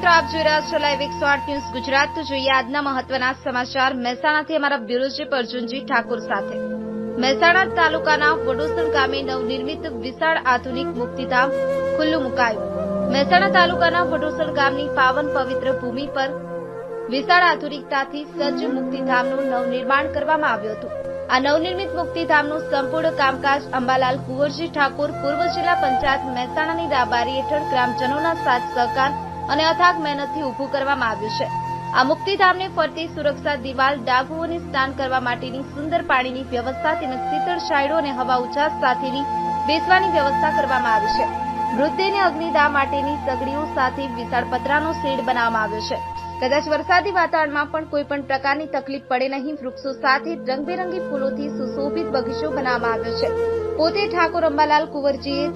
મિત્રો, આપ જોઈ રહ્યા છો લાઈવ 108 ન્યૂઝ ગુજરાત। તો જોઈએ આજના મહત્વના સમાચાર મહેસાણાથી અમારા બ્યુરો ચીફ અર્જુનજી ઠાકોર સાથે। મહેસાણા તાલુકાના વડોસણ ગામે નવનિર્મિત વિશાળ આધુનિક મુક્તિધામ ખુલ્લું મુકાયું। મહેસાણા તાલુકાના વડોસણ ગામની પાવન પવિત્ર ભૂમિ પર વિશાળ આધુનિકતાથી સજ્જ મુક્તિધામનું નવનિર્માણ કરવામાં આવ્યું હતું। આ નવનિર્મિત મુક્તિધામનું સંપૂર્ણ કામકાજ અંબાલાલ કુંવરજી ઠાકોર પૂર્વ જિલ્લા પંચાયત મહેસાણાની રાહબારી હેઠળ ગ્રામજનોના સાથ સહકાર અને અથાગ મહેનતથી ઊભું કરવામાં આવ્યું છે। આ મુક્તિધામને ફરતી સુરક્ષા દિવાલ, ડાબુઓને સ્નાન કરવા માટેની સુંદર પાણીની વ્યવસ્થા તેમજ શીતળ છાંયડો અને હવા ઉજાસ સાથેની બેસવાની વ્યવસ્થા કરવામાં આવી છે। મૃતદેહને અગ્નિદાહ માટેની સગડીઓ સાથે વિશાળ પતરાનો શેડ બનાવવામાં આવ્યો છે। કદાચ વરસાદી વાતાવરણમાં પણ કોઈપણ પ્રકારની તકલીફ પડે નહીં। વૃક્ષો સાથે રંગબેરંગી ફૂલોથી સુશોભિત બગીચો બનાવવામાં આવ્યો છે। પોતે ઠાકોર અંબાલાલ કુંવરજીએ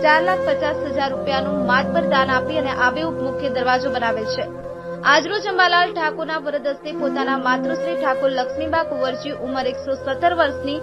4,50,000 રૂપિયાનું માતબર દાન આપી અને આબેહૂબ મુખ્ય દરવાજો બનાવેલ છે। આજરોજ અંબાલાલ ઠાકોરના વરદ હસ્તે પોતાના માતૃશ્રી ઠાકોર લક્ષ્મીબા કુંવરજી ઉંમર 117 વર્ષની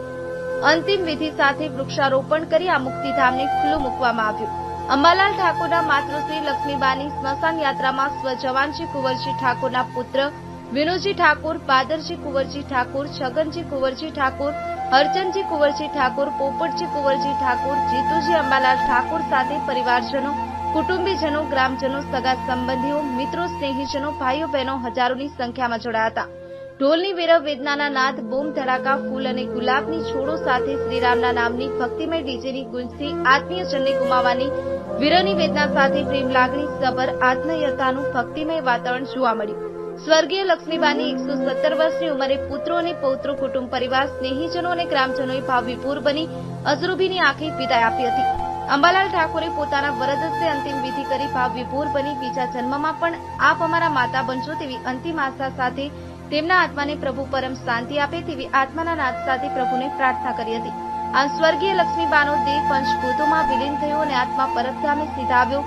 અંતિમ વિધિ સાથે વૃક્ષારોપણ કરી આ મુક્તિધામને ખુલ્લું મૂકવામાં આવ્યું। અંબાલાલ ઠાકોરના માતૃશ્રી લક્ષ્મીબાની સ્મશાન યાત્રામાં સ્વજવાનજી કુંવરજી ઠાકોરના પુત્ર વિનુજી ઠાકોર, બાદરજી કુંવરજી ઠાકોર, છગનજી કુંવરજી ઠાકોર, હરચંદજી કુંવરજી ઠાકોર, પોપટજી કુંવરજી ઠાકોર, જીતુજી અંબાલાલ ઠાકોર સાથે પરિવારજનો, કુટુંબીજનો, ગ્રામજનો, સગા સંબંધીઓ, મિત્રો, સ્નેહીજનો, ભાઈઓ બહેનો હજારોની સંખ્યામાં જોડાયા હતા। ઢોલની વેરવ વેદનાના નાદ, બૂમ ધડાકા, ફૂલ અને ગુલાબની છોડો સાથે શ્રીરામના નામની ભક્તિમય ડીજેની ગુંજથી આત્મીયજનને ગુમાવવાની વિરહની વેદના સાથે પ્રેમ લાગણી સબર આત્મીયતાનું ભક્તિમય વાતાવરણ જોવા મળ્યું। સ્વર્ગીય લક્ષ્મીબાની 117 વર્ષની ઉંમરે પુત્રો અને પૌત્રો, કુટુંબ પરિવાર, સ્નેહીજનો અને ગ્રામજનોએ ભાવવિભોર બની અઝરૂબીની આંખે વિદાય આપી હતી। અંબાલાલ ઠાકોરે પોતાના વરદ હસ્તે અંતિમ વિધિ કરી ભાવવિભોર બની બીજા જન્મમાં પણ આપ અમારા માતા બનશો તેવી અંતિમ આશા સાથે તેમના આત્માને પ્રભુ પરમ શાંતિ આપે તેવી આત્માના નાદ સાથે પ્રભુને પ્રાર્થના કરી હતી। આમ સ્વર્ગીય લક્ષ્મીબાનો દેહ પંચભૂતોમાં વિલીન થયો અને આત્મા પરતધામે સીધાવ્યો,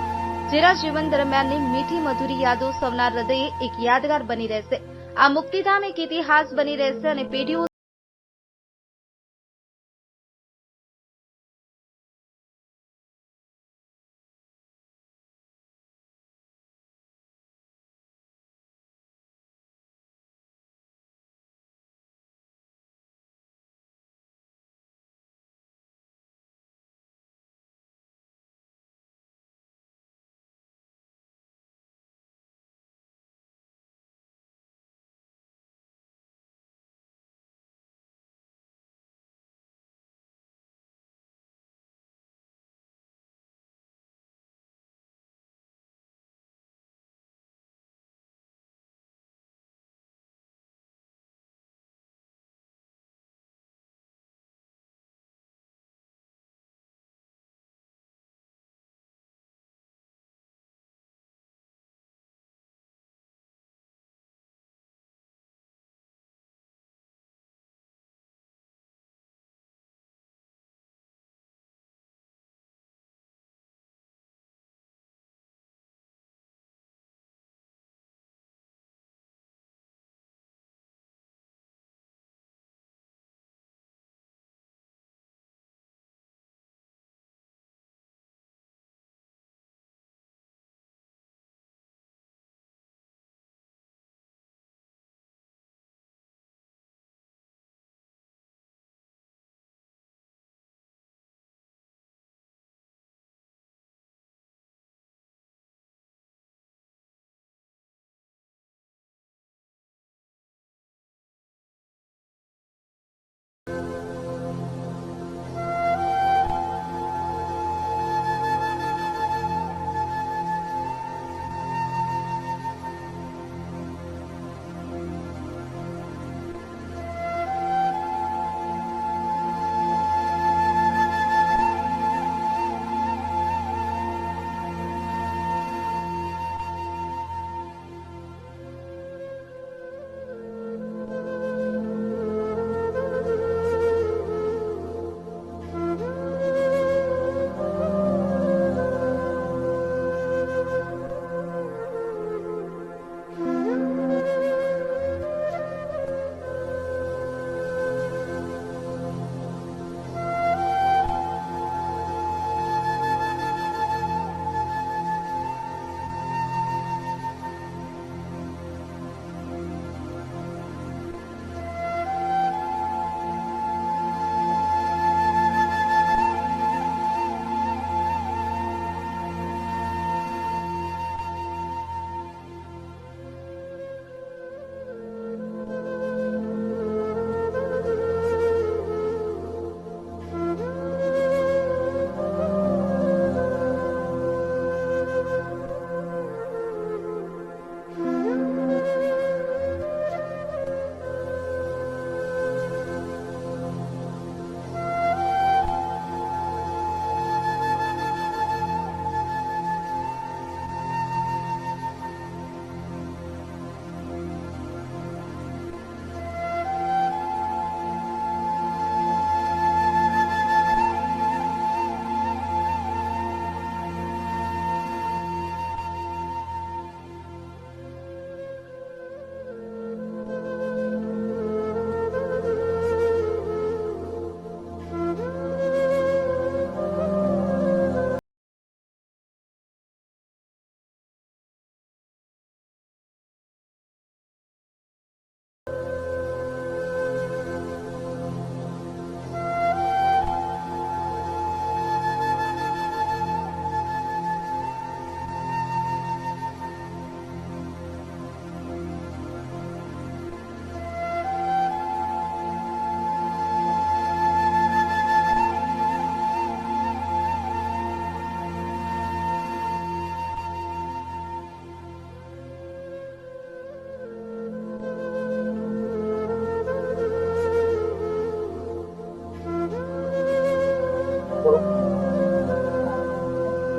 જેના જીવન દરમિયાનની મીઠી મધુરી યાદો સૌના હૃદયે એક યાદગાર બની રહેશે। આ મુક્તિધામ એક ઇતિહાસ બની રહેશે અને પેઢીઓ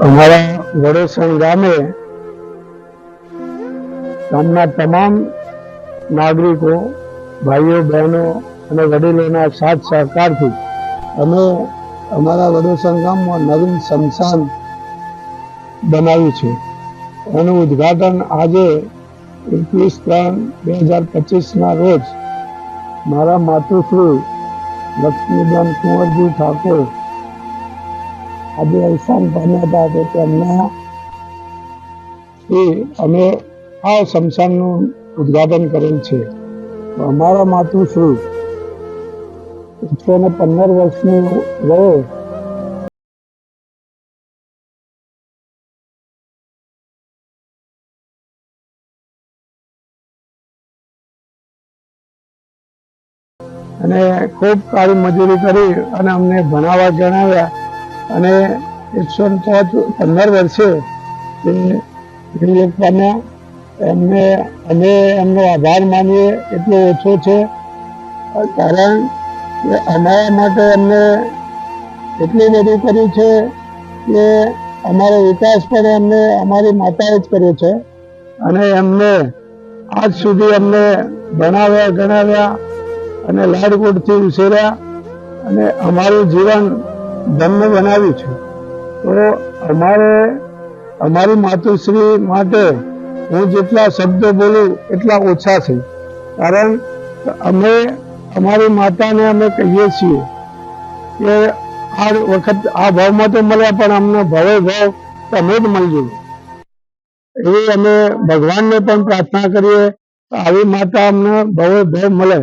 અમારા વડોસણ ગામના તમામ નાગરિકો, ભાઈઓ બહેનો અને વડીલોના સાથ સહકારથી અમે અમારા વડોસણ ગામમાં નવીન સ્મશાન બનાવ્યું છે. એનું ઉદ્ઘાટન આજે 21/3/2025 રોજ મારા માતુશ્રી લક્ષ્મીબેન કુંવરજી ઠાકોર આજે અવસાન પામ્યા હતા. તેમના અમે આ સ્મશાનનું ઉદ્ઘાટન કરેલ છે. અમારા માતુશ્રી 115 વર્ષની વયે અને ખૂબ કાળી મજૂરી કરી અને અમને ભણાવવા ગણાવ્યા અને 115 વર્ષે તે નિવૃત્ત પામ્યા. અમે એમનો આભાર માનીએ એટલો ઓછો છે, કારણ કે અમારા માટે એમને એટલું બધું કર્યું છે કે અમારો વિકાસ પણ એમને અમારી માતાએ જ કર્યો છે અને એમને આજ સુધી અમને ભણાવ્યા ગણાવ્યા અને લાડકોડથી ઉછેર્યા અને અમારું જીવન ધન્ય બનાવ્યું છે. તો અમારી માતુશ્રી માટે હું જેટલા શબ્દો બોલું એટલા ઓછા છે, કારણ અમે અમારી માતાને અમે કહીએ છીએ કે આ વખત આ ભાવમાં તો મળ્યા પણ અમને ભવે ભાવ તમે જ મળજો. એવી અમે ભગવાનને પણ પ્રાર્થના કરીએ આવી માતા અમને ભવે ભાવ મળે.